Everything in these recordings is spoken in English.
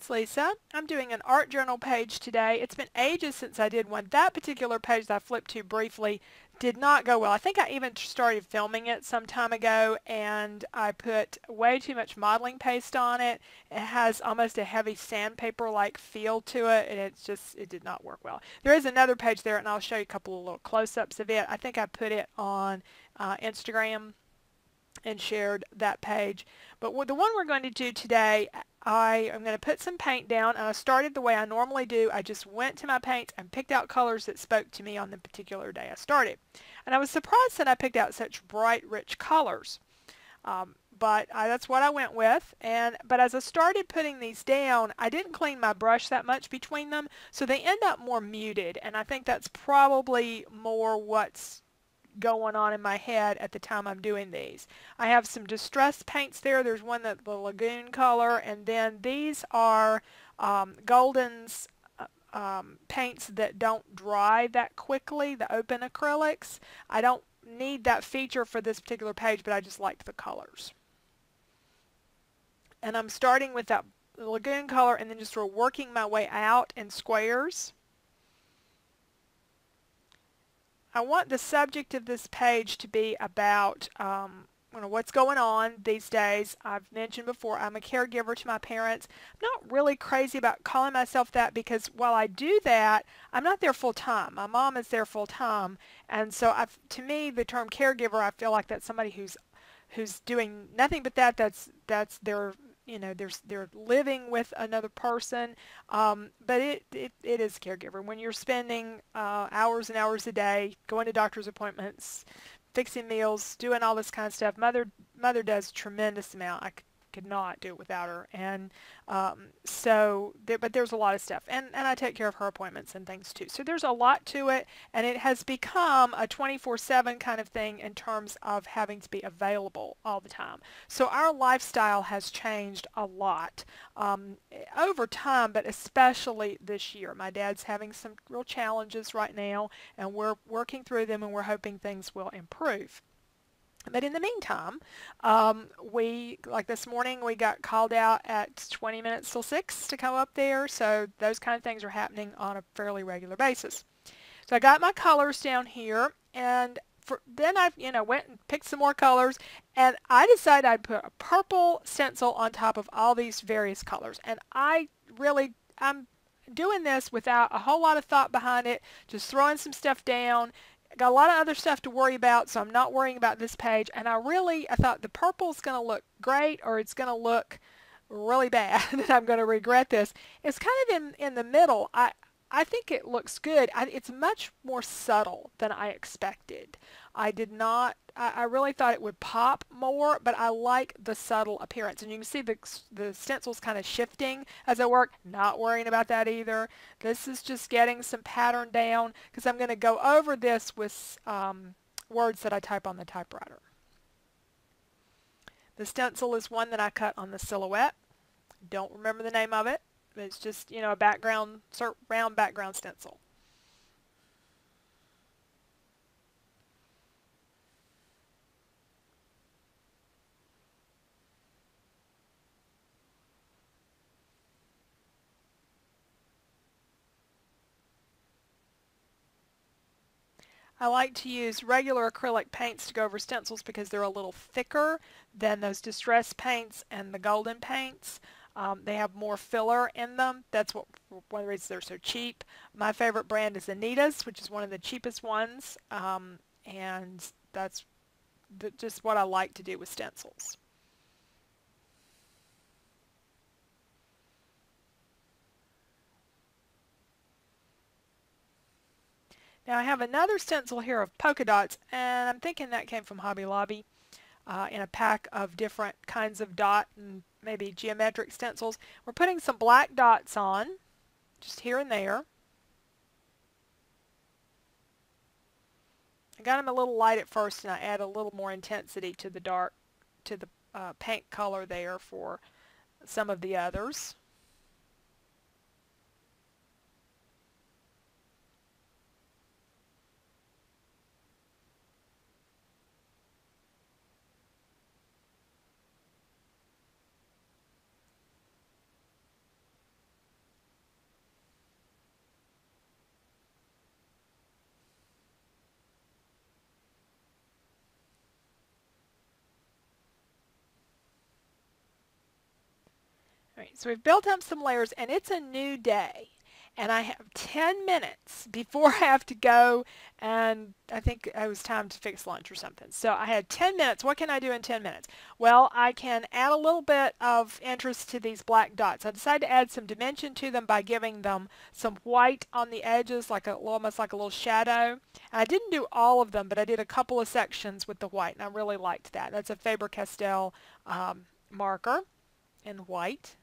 it's Lisa. I'm doing an art journal page today. It's been ages since I did one. That particular page that I flipped to briefly did not go well. I think I even started filming it some time ago and I put way too much modeling paste on it. It has almost a heavy sandpaper-like feel to it, and it did not work well. There is another page there, and I'll show you a couple of little close-ups of it. I think I put it on Instagram and shared that page. But the one we're going to do today, I am going to put some paint down, and I started the way I normally do. I just went to my paints and picked out colors that spoke to me on the particular day I started. And I was surprised that I picked out such bright, rich colors. But that's what I went with. But as I started putting these down, I didn't clean my brush that much between them, so they end up more muted. And I think that's probably more what's going on in my head at the time I'm doing these. I have some distressed paints there. There's one that the lagoon color, and then these are Golden's paints that don't dry that quickly, the open acrylics. I don't need that feature for this particular page, but I just liked the colors. And I'm starting with that lagoon color and then just sort of working my way out in squares. I want the subject of this page to be about what's going on these days. I've mentioned before I'm a caregiver to my parents. I'm not really crazy about calling myself that because while I do that, I'm not there full time. My mom is there full time, and so to me, the term caregiver, I feel like that's somebody who's doing nothing but that. That's their they're living with another person, but it is caregiver. When you're spending hours and hours a day going to doctor's appointments, fixing meals, doing all this kind of stuff, mother does a tremendous amount. I could not do it without her, and but there's a lot of stuff, and I take care of her appointments and things too. So there's a lot to it, and it has become a 24/7 kind of thing in terms of having to be available all the time. So our lifestyle has changed a lot over time, but especially this year. My dad's having some real challenges right now, and we're working through them, and we're hoping things will improve. But in the meantime, like this morning, we got called out at 20 minutes till 6 to come up there. So those kind of things are happening on a fairly regular basis. So I got my colors down here, and then I went and picked some more colors, and I decided I'd put a purple stencil on top of all these various colors. And I'm doing this without a whole lot of thought behind it, just throwing some stuff down. Got a lot of other stuff to worry about, so I'm not worrying about this page. And I thought the purple's going to look great, or it's going to look really bad, and I'm going to regret this. It's kind of in the middle. I think it looks good. It's much more subtle than I expected. I really thought it would pop more, but I like the subtle appearance. And you can see the stencil's kind of shifting as I work. Not worrying about that either. This is just getting some pattern down because I'm going to go over this with words that I type on the typewriter. The stencil is one that I cut on the silhouette. Don't remember the name of it. It's just, a round background stencil. I like to use regular acrylic paints to go over stencils because they're a little thicker than those distress paints and the golden paints. They have more filler in them. That's one of the reasons they're so cheap. My favorite brand is Anita's, which is one of the cheapest ones, and that's just what I like to do with stencils. Now I have another stencil here of polka dots, and I'm thinking that came from Hobby Lobby in a pack of different kinds of dot and maybe geometric stencils. We're putting some black dots on, just here and there. I got them a little light at first, and I add a little more intensity to the paint color there for some of the others. Alright, so we've built up some layers and it's a new day. And I have 10 minutes before I have to go, and I think it was time to fix lunch or something. So I had 10 minutes. What can I do in 10 minutes? Well, I can add a little bit of interest to these black dots. I decided to add some dimension to them by giving them some white on the edges, like almost like a little shadow. And I didn't do all of them, but I did a couple of sections with the white, and I really liked that. That's a Faber-Castell marker in white.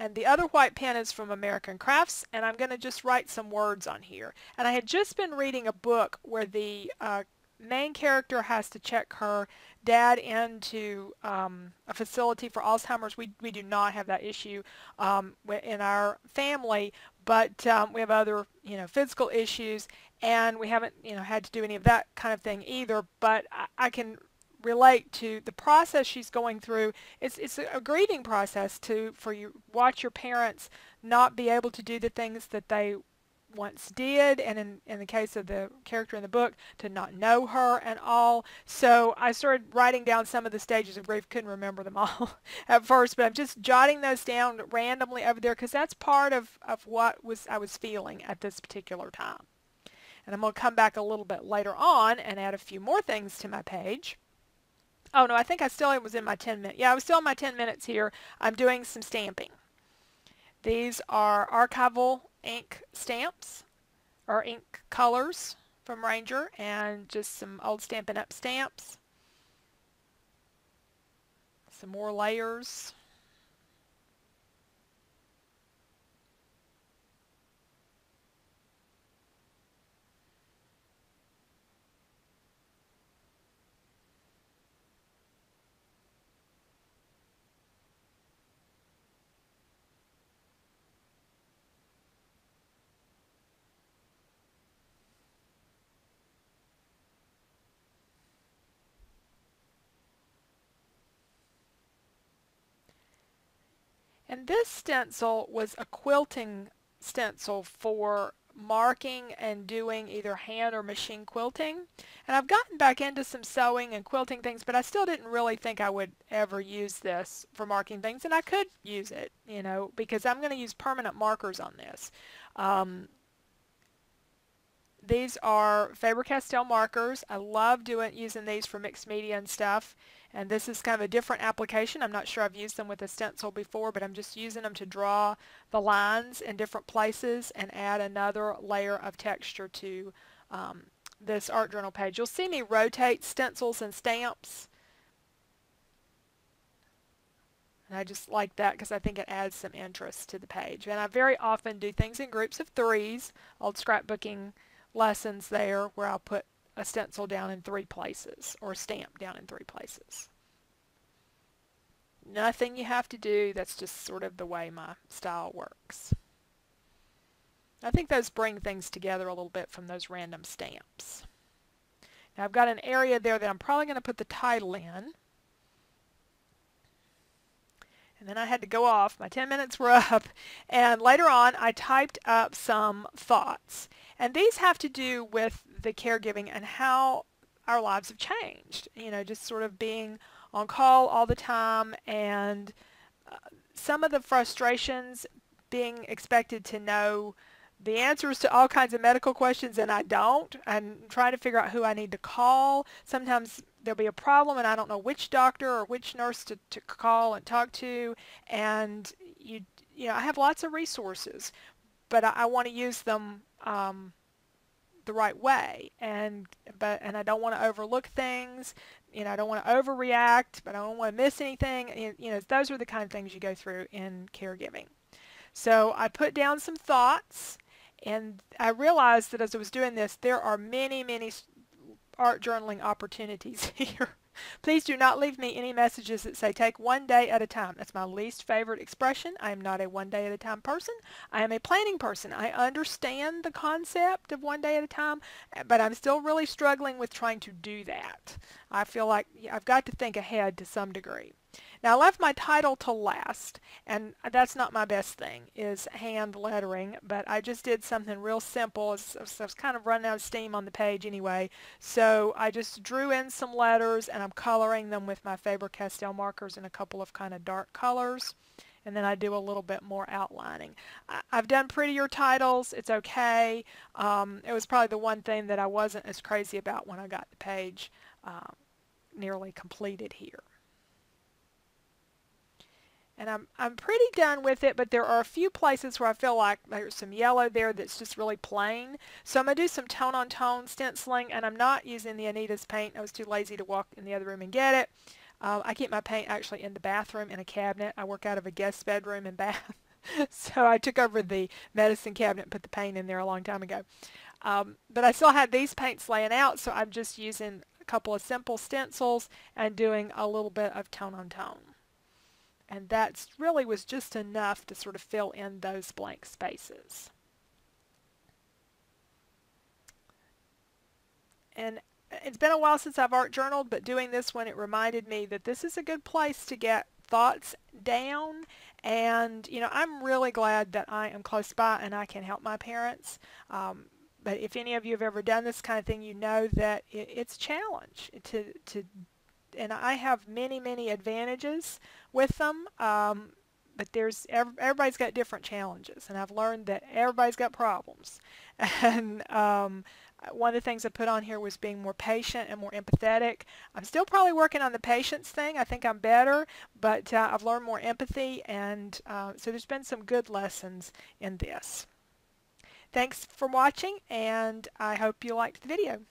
And the other white pen is from American Crafts, and I'm going to just write some words on here. And I had just been reading a book where the main character has to check her dad into a facility for Alzheimer's. We do not have that issue in our family, but we have other physical issues, and we haven't had to do any of that kind of thing either. But I can relate to the process she's going through. It's a grieving process for you watch your parents not be able to do the things that they once did, and in the case of the character in the book, to not know her and all. So I started writing down some of the stages of grief. Couldn't remember them all at first, but I'm just jotting those down randomly over there because that's part of what I was feeling at this particular time. And I'm going to come back a little bit later on and add a few more things to my page. Oh no, I think I still was in my 10 minutes. Yeah, I was still in my 10 minutes here. I'm doing some stamping. These are archival ink stamps, or ink colors from Ranger, and just some old Stampin' Up! Stamps. Some more layers. And this stencil was a quilting stencil for marking and doing either hand or machine quilting. And I've gotten back into some sewing and quilting things, but I still didn't really think I would ever use this for marking things. And I could use it, because I'm going to use permanent markers on this. These are Faber-Castell markers. I love using these for mixed media and stuff. And this is kind of a different application. I'm not sure I've used them with a stencil before, but I'm just using them to draw the lines in different places and add another layer of texture to this art journal page. You'll see me rotate stencils and stamps. And I just like that because I think it adds some interest to the page. And I very often do things in groups of threes, old scrapbooking lessons there, where I'll put a stencil down in 3 places or a stamp down in 3 places. Nothing you have to do, that's just sort of the way my style works. I think those bring things together a little bit from those random stamps. Now I've got an area there that I'm probably going to put the title in. And then I had to go off. My 10 minutes were up. And later on, I typed up some thoughts. And these have to do with the caregiving and how our lives have changed. Just sort of being on call all the time, and some of the frustrations, being expected to know the answers to all kinds of medical questions and I don't. I'm trying to figure out who I need to call. Sometimes there'll be a problem and I don't know which doctor or which nurse to call and talk to, and I have lots of resources, but I want to use them the right way, and I don't want to overlook things. I don't want to overreact, but I don't want to miss anything. Those are the kind of things you go through in caregiving. So I put down some thoughts, and I realized that as I was doing this, there are many, many art journaling opportunities here. Please do not leave me any messages that say take one day at a time. That's my least favorite expression. I am not a one day at a time person. I am a planning person. I understand the concept of one day at a time, but I'm still really struggling with trying to do that. I feel like I've got to think ahead to some degree. Now I left my title to last, and that's not my best thing, is hand lettering, but I just did something real simple. I was kind of running out of steam on the page anyway, so I just drew in some letters, and I'm coloring them with my Faber-Castell markers in a couple of kind of dark colors, and then I do a little bit more outlining. I've done prettier titles. It's okay. It was probably the one thing that I wasn't as crazy about when I got the page nearly completed here. And I'm pretty done with it, but there are a few places where I feel like there's some yellow there that's just really plain. So I'm going to do some tone-on-tone stenciling, and I'm not using the Anita's paint. I was too lazy to walk in the other room and get it. I keep my paint actually in the bathroom in a cabinet. I work out of a guest bedroom and bath. So I took over the medicine cabinet and put the paint in there a long time ago. But I still had these paints laying out, so I'm just using a couple of simple stencils and doing a little bit of tone-on-tone. And that really was just enough to sort of fill in those blank spaces. And it's been a while since I've art journaled, but doing this one, it reminded me that this is a good place to get thoughts down. And, you know, I'm really glad that I am close by and I can help my parents. But if any of you have ever done this kind of thing, you know that it's a challenge to and I have many, many advantages with them, but everybody's got different challenges, and I've learned that everybody's got problems. And one of the things I put on here was being more patient and more empathetic. I'm still probably working on the patience thing. I think I'm better, but I've learned more empathy, and so there's been some good lessons in this. Thanks for watching, and I hope you liked the video.